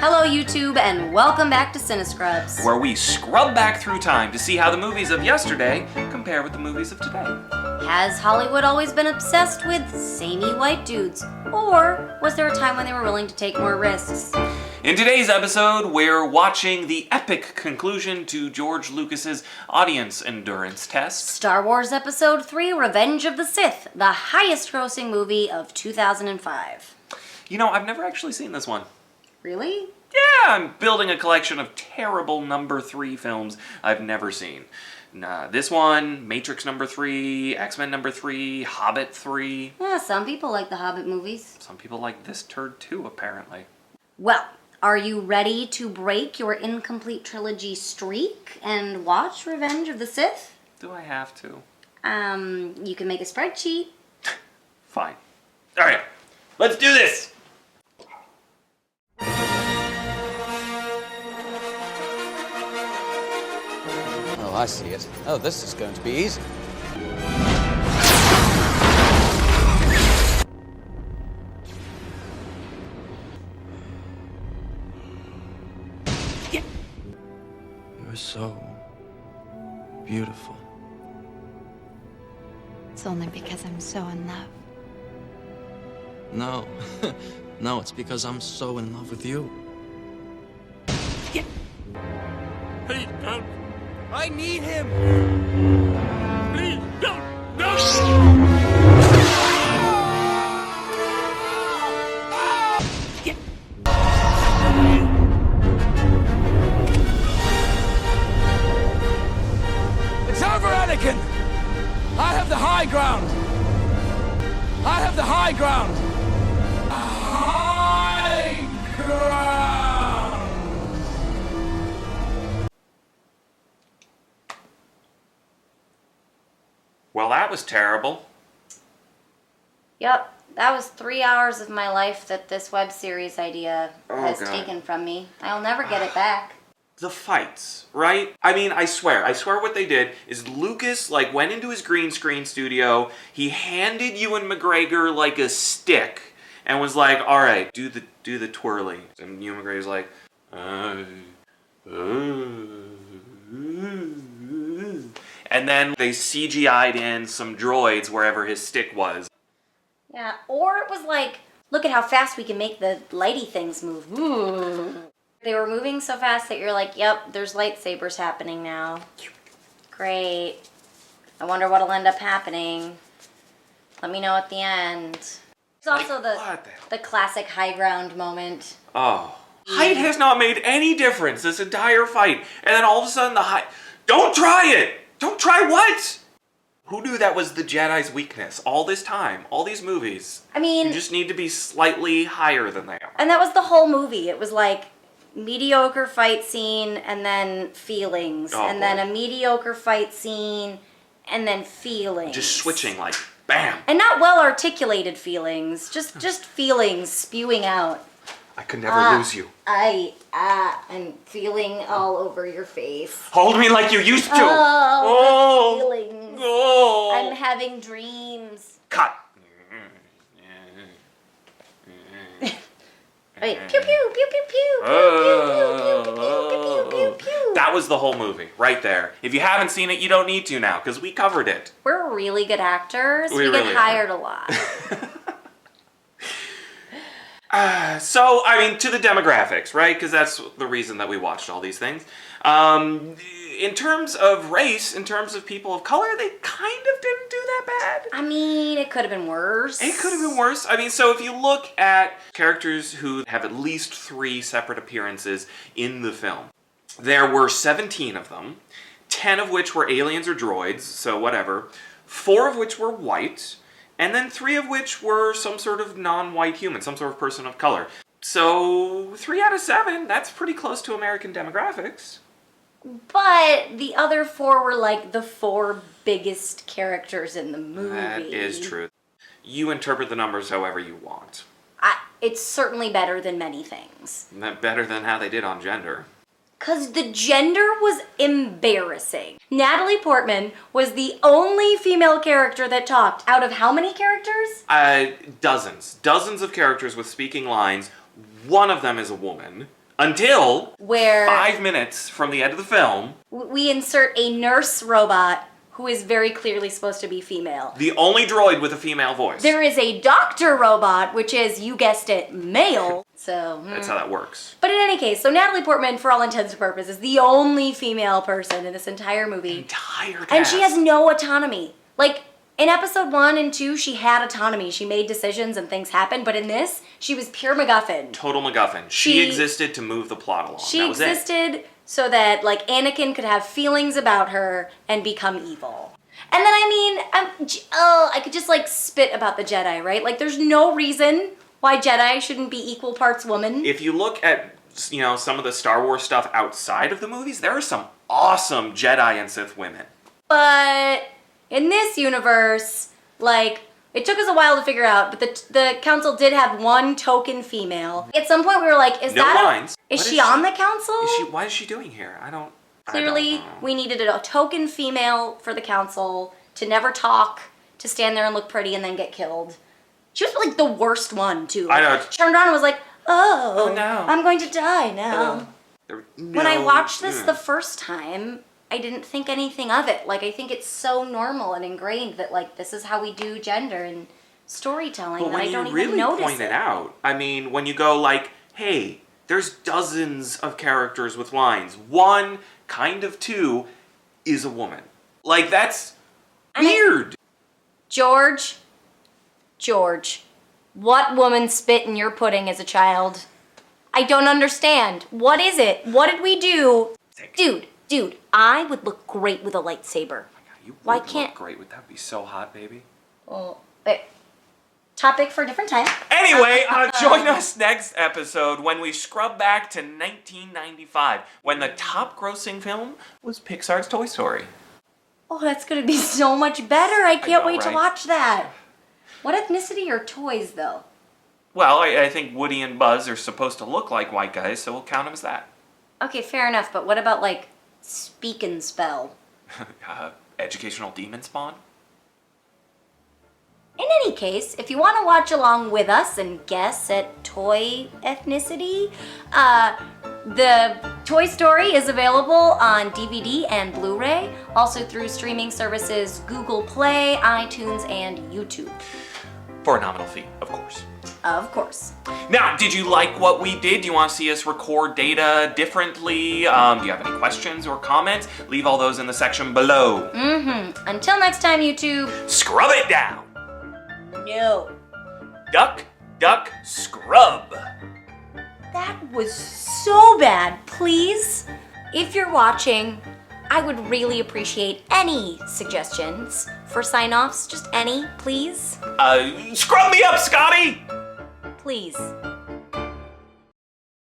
Hello YouTube and welcome back to CineScrubs, where we scrub back through time to see how the movies of yesterday compare with the movies of today. Has Hollywood always been obsessed with samey white dudes? Or was there a time when they were willing to take more risks? In today's episode, we're watching the epic conclusion to George Lucas's audience endurance test. Star Wars Episode 3, Revenge of the Sith, the highest grossing movie of 2005. You know, I've never actually seen this one. Really? Yeah, I'm building a collection of terrible number 3 films I've never seen. This one, Matrix number 3, X-Men number 3, Hobbit 3. Yeah, some people like the Hobbit movies. Some people like this turd too, apparently. Well, are you ready to break your incomplete trilogy streak and watch Revenge of the Sith? Do I have to? You can make a spreadsheet. Fine. All right, let's do this! Oh, I see it. Oh, this is going to be easy. You're so beautiful. It's only because I'm so in love. No. No, it's because I'm so in love with you. Please don't. I need him! Please don't! No! It's over, Anakin! I have the high ground! I have the high ground! High ground! Well, that was terrible. Yep, that was 3 hours of my life that this web series idea has God. taken from me. I'll never get it back. The fights, right? I mean, I swear what they did is Lucas, went into his green screen studio, he handed Ewan McGregor, a stick, and was like, alright, do the twirly. And Ewan McGregor's like, and then they CGI'd in some droids wherever his stick was. Yeah, or it was like, look at how fast we can make the lighty things move. Ooh. They were moving so fast that you're like, yep, there's lightsabers happening now. Great. I wonder what'll end up happening. Let me know at the end. It's also the classic high ground moment. Oh. Height has not made any difference this entire fight. And then all of a sudden the height... Don't try it! Don't try what? Who knew that was the Jedi's weakness all this time? All these movies. I mean... You just need to be slightly higher than they are. And that was the whole movie. It was like mediocre fight scene and then feelings. Then a mediocre fight scene and then feelings. Just switching bam! And not well articulated feelings. Just feelings spewing out. I could never lose you. I'm feeling all over your face. Hold me like you used to! Oh, feelings. Oh. I'm having dreams. Cut! Wait, pew pew, pew pew pew, pew pew pew pew pew pew pew. That was the whole movie, right there. If you haven't seen it, you don't need to now, because we covered it. We're really good actors. We really get hired a lot. So, I mean, to the demographics, right? Because that's the reason that we watched all these things. In terms of race, in terms of people of color, they kind of didn't do that bad. I mean, it could have been worse. It could have been worse. I mean, so if you look at characters who have at least 3 separate appearances in the film, there were 17 of them, 10 of which were aliens or droids, so whatever, 4 of which were white, and then 3 of which were some sort of non-white human, some sort of person of color. So 3 out of 7, that's pretty close to American demographics. But the other 4 were the 4 biggest characters in the movie. That is true. You interpret the numbers however you want. It's certainly better than many things. Better than how they did on gender. Because the gender was embarrassing. Natalie Portman was the only female character that talked. Out of how many characters? Dozens. Dozens of characters with speaking lines. One of them is a woman. Until where 5 minutes from the end of the film, we insert a nurse robot who is very clearly supposed to be female. the only droid with a female voice. There is a doctor robot, which is, you guessed it, male. So That's how that works. But in any case, so Natalie Portman, for all intents and purposes, is the only female person in this entire movie. Entire cast. And she has no autonomy. Like, in episode 1 and 2, she had autonomy. She made decisions and things happened. But in this, she was pure MacGuffin. Total MacGuffin. She existed to move the plot along. She that was existed so that, like, Anakin could have feelings about her and become evil. And then, I could just, like, spit about the Jedi, right? Like, there's no reason why Jedi shouldn't be equal parts woman. If you look at, some of the Star Wars stuff outside of the movies, there are some awesome Jedi and Sith women. But in this universe, like, it took us a while to figure out, but the council did have one token female. At some point we were like, is she on the council? What is she doing here? Clearly, we needed a token female for the council to never talk, to stand there and look pretty and then get killed. She was like the worst one, too. I know. She turned around and was like, oh no. I'm going to die now. When I watched this the first time, I didn't think anything of it. Like, I think it's so normal and ingrained that, like, this is how we do gender and storytelling that I don't even notice it. When you really point it out, when you go like, hey, there's dozens of characters with lines. 1, kind of 2, is a woman. Like, that's weird. George, what woman spit in your pudding as a child? I don't understand. What is it? What did we do? Dude, I would look great with a lightsaber. You Why would can't... look great. Would that be so hot, baby? Well, wait. Topic for a different time. Anyway, join us next episode when we scrub back to 1995, when the top-grossing film was Pixar's Toy Story. Oh, that's going to be so much better. I can't wait to right? watch that. What ethnicity are toys, though? Well, I think Woody and Buzz are supposed to look like white guys, so we'll count them as that. Okay, fair enough, but what about, like, speak and spell? Educational demon spawn? In any case, if you want to watch along with us and guess at toy ethnicity, the Toy Story is available on DVD and Blu-ray, also through streaming services Google Play, iTunes, and YouTube. For a nominal fee, of course. Of course. Now, did you like what we did? Do you want to see us record data differently? Do you have any questions or comments? Leave all those in the section below. Until next time, YouTube. Scrub it down! No. Duck, duck, scrub. That was so bad. Please, if you're watching, I would really appreciate any suggestions for sign-offs. Just any, please. Scrub me up, Scotty! Please.